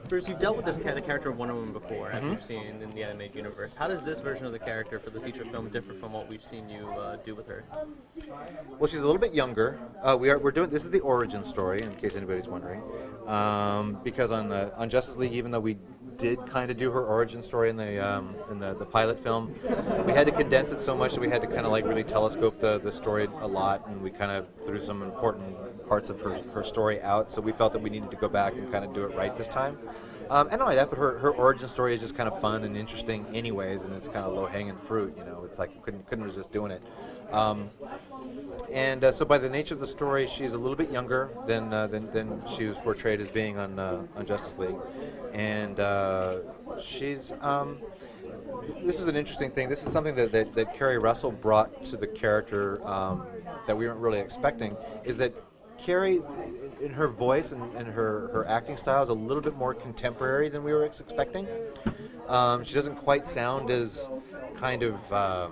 Bruce, you've dealt with the character of Wonder Woman before, as we've seen in the animated universe. How does this version of the character for the feature film differ from what we've seen you do with her? Well, she's a little bit younger. We're doing this is the origin story, in case anybody's wondering, because on Justice League, even though we did kind of do her origin story in the pilot film, we had to condense it so much that we had to kind of like really telescope the story a lot, and we kind of threw some important parts of her story out. So we felt that we needed to go back and kind of do it right this time. And not only that, but her origin story is just kind of fun and interesting, anyways, and it's kind of low-hanging fruit. You know, it's like couldn't resist doing it. So by the nature of the story, she's a little bit younger than she was portrayed as being on Justice League, and she's. This is an interesting thing. This is something that Kerry Russell brought to the character that we weren't really expecting. Is that Kerry, in her voice and her acting style, is a little bit more contemporary than we were expecting. She doesn't quite sound as kind of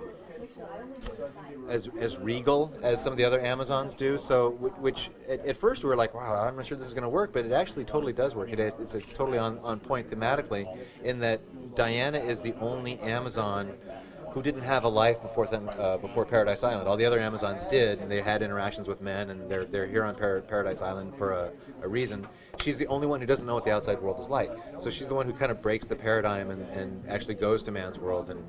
as regal as some of the other Amazons do. So, which at first we were like, wow, I'm not sure this is going to work, but it actually totally does work. It's totally on point thematically, in that Diana is the only Amazon who didn't have a life before Paradise Island. All the other Amazons did, and they had interactions with men, and they're here on Paradise Island for a reason. She's the only one who doesn't know what the outside world is like. So she's the one who kind of breaks the paradigm and actually goes to man's world and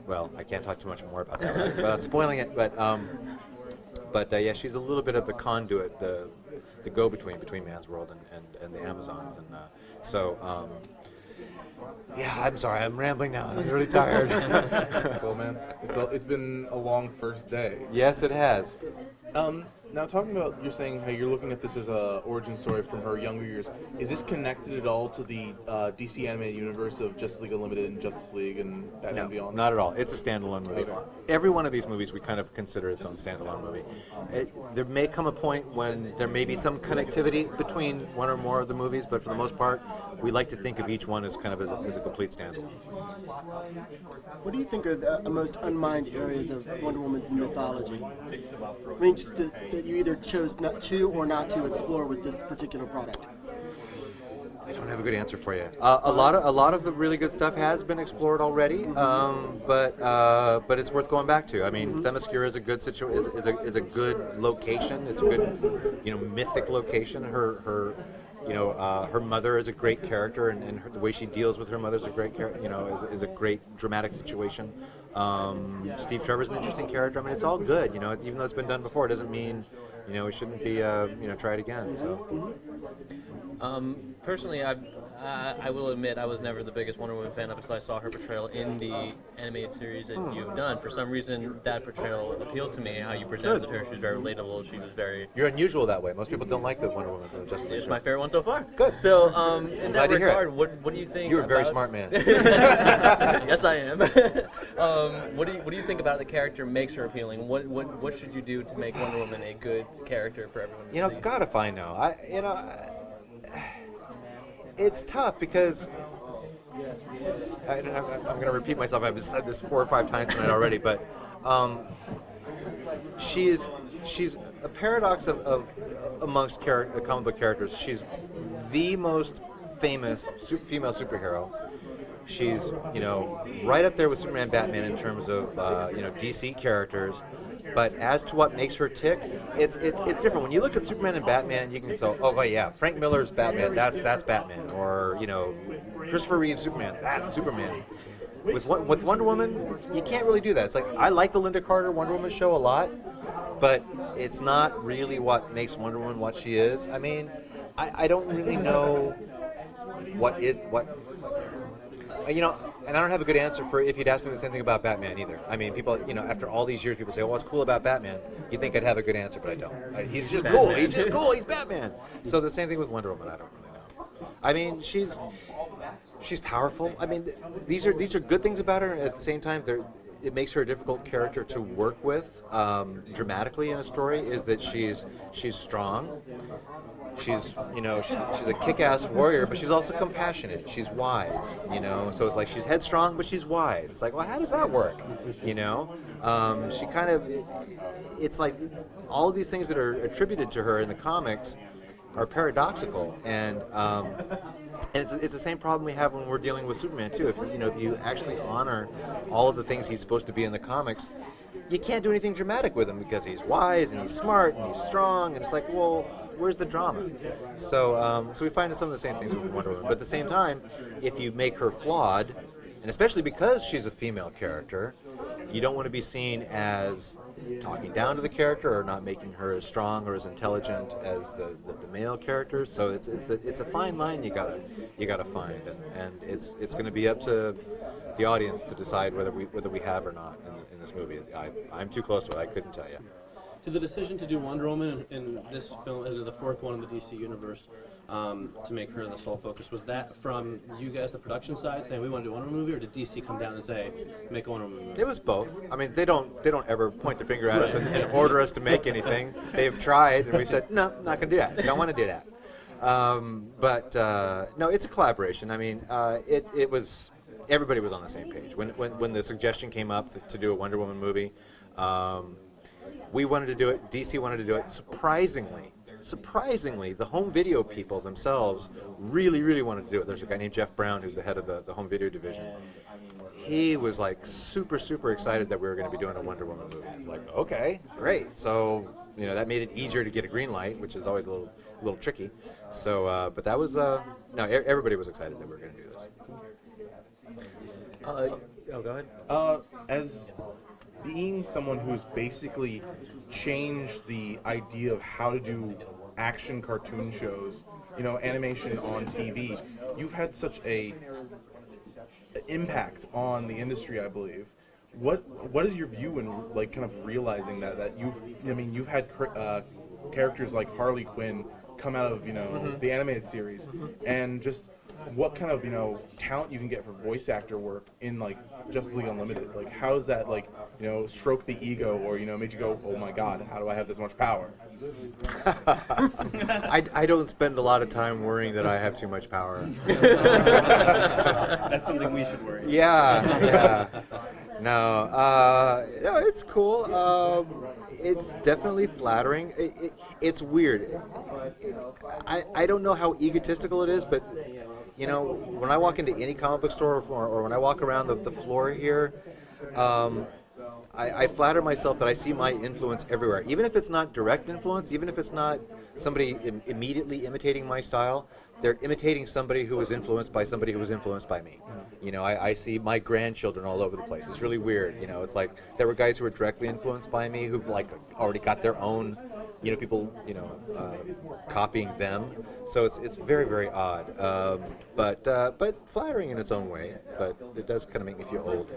well, I can't talk too much more about that without spoiling it, but yeah, she's a little bit of the conduit, the go-between between man's world and the Amazons, and yeah, I'm sorry, I'm rambling now. I'm really tired. Cool, man. It's been a long first day. Yes, it has. Now, talking about, you're saying how you're looking at this as a origin story from her younger years. Is this connected at all to the DC animated universe of Justice League Unlimited and Justice League and Batman Beyond? Not at all. It's a standalone movie. Okay. Every one of these movies we kind of consider its own standalone movie. There may come a point when there may be some connectivity between one or more of the movies, but for the most part, we like to think of each one as kind of as a complete standalone. What do you think are the most unmined areas of Wonder Woman's mythology? I mean, just that you either chose not to or not to explore with this particular product. I don't have a good answer for you. A lot of the really good stuff has been explored already, but it's worth going back to. I mean, Themyscira is a good is a good location. It's a good mythic location. Her mother is a great character, and the way she deals with her mother is a great is a great dramatic situation. Steve Trevor's an interesting character. I mean, it's all good. Even though it's been done before, it doesn't mean it shouldn't be try it again. So. Personally, I will admit I was never the biggest Wonder Woman fan up until I saw her portrayal in the animated series that you've done. For some reason, that portrayal appealed to me. How you presented her, she was very relatable. She was very. You're unusual that way. Most people don't like the Wonder Woman from Justice League. It's my favorite one so far. Good. So, in that regard, what do you think? You're a very smart man. Yes, I am. What do you think about the character makes her appealing? What should you do to make Wonder Woman a good character for everyone to see? God, if I know. It's tough because I'm going to repeat myself. I've said this 4 or 5 times tonight already, but she's a paradox of amongst comic book characters. She's the most famous female superhero. She's right up there with Superman, Batman in terms of DC characters. But as to what makes her tick, it's different. When you look at Superman and Batman, you can say, oh yeah, Frank Miller's Batman, that's Batman, or Christopher Reeve's Superman, that's Superman. With Wonder Woman, you can't really do that. It's like, I like the Linda Carter Wonder Woman show a lot, but it's not really what makes Wonder Woman what she is. I mean, I don't really know and I don't have a good answer for if you'd ask me the same thing about Batman either. I mean, people, after all these years, people say, what's cool about Batman? You think I'd have a good answer, but I don't. He's just Batman. Cool. He's just cool. He's Batman. So the same thing with Wonder Woman. I don't really know. I mean, she's powerful. I mean, these are good things about her. At the same time, it makes her a difficult character to work with dramatically in a story. Is that she's strong. She's a kick-ass warrior, but she's also compassionate. She's wise, So it's like she's headstrong, but she's wise. It's like, well, how does that work? She kind of, it's like all of these things that are attributed to her in the comics are paradoxical, and And it's the same problem we have when we're dealing with Superman too. If you actually honor all of the things he's supposed to be in the comics, you can't do anything dramatic with him because he's wise and he's smart and he's strong, and it's like, well, where's the drama? So we find some of the same things with Wonder Woman. But at the same time, if you make her flawed, and especially because she's a female character, you don't want to be seen as talking down to the character or not making her as strong or as intelligent as the male character. So it's a fine line you gotta find, and it's going to be up to the audience to decide whether we have or not in this movie. I'm too close to it. I couldn't tell you. To the decision to do Wonder Woman in this film, as the fourth one in the DC universe, to make her the sole focus, was that from you guys, the production side, saying we want to do a Wonder Woman movie, or did DC come down and say make a Wonder Woman movie? It was both. I mean, they don't ever point their finger at us and order us to make anything. They've tried, and we said no, not gonna do that. Don't want to do that. But no, it's a collaboration. I mean, it was everybody was on the same page when the suggestion came up to do a Wonder Woman movie. We wanted to do it. DC wanted to do it. Surprisingly, the home video people themselves really wanted to do it. There's a guy named Jeff Brown who's the head of the home video division. He was like super excited that we were going to be doing a Wonder Woman movie. It's like, okay, great. So that made it easier to get a green light, which is always a little tricky. So, but that was no. Everybody was excited that we were going to do this. Go ahead. As being someone who's basically changed the idea of how to do action cartoon shows, animation on TV, you've had such a impact on the industry, I believe. What is your view in kind of realizing that you've had characters like Harley Quinn come out of the animated series, and just what kind of talent you can get for voice actor work in Justice League Unlimited? How does that stroke the ego, or made you go, oh my God, how do I have this much power? I don't spend a lot of time worrying that I have too much power. That's something we should worry about. Yeah. No, it's cool. It's definitely flattering. It's weird. I don't know how egotistical it is, but when I walk into any comic book store or when I walk around the floor here, I flatter myself that I see my influence everywhere. Even if it's not direct influence, even if it's not somebody immediately imitating my style, they're imitating somebody who was influenced by somebody who was influenced by me. I see my grandchildren all over the place. It's really weird. It's like there were guys who were directly influenced by me who've already got their own, people, copying them. So it's very odd. But flattering in its own way. But it does kind of make me feel old.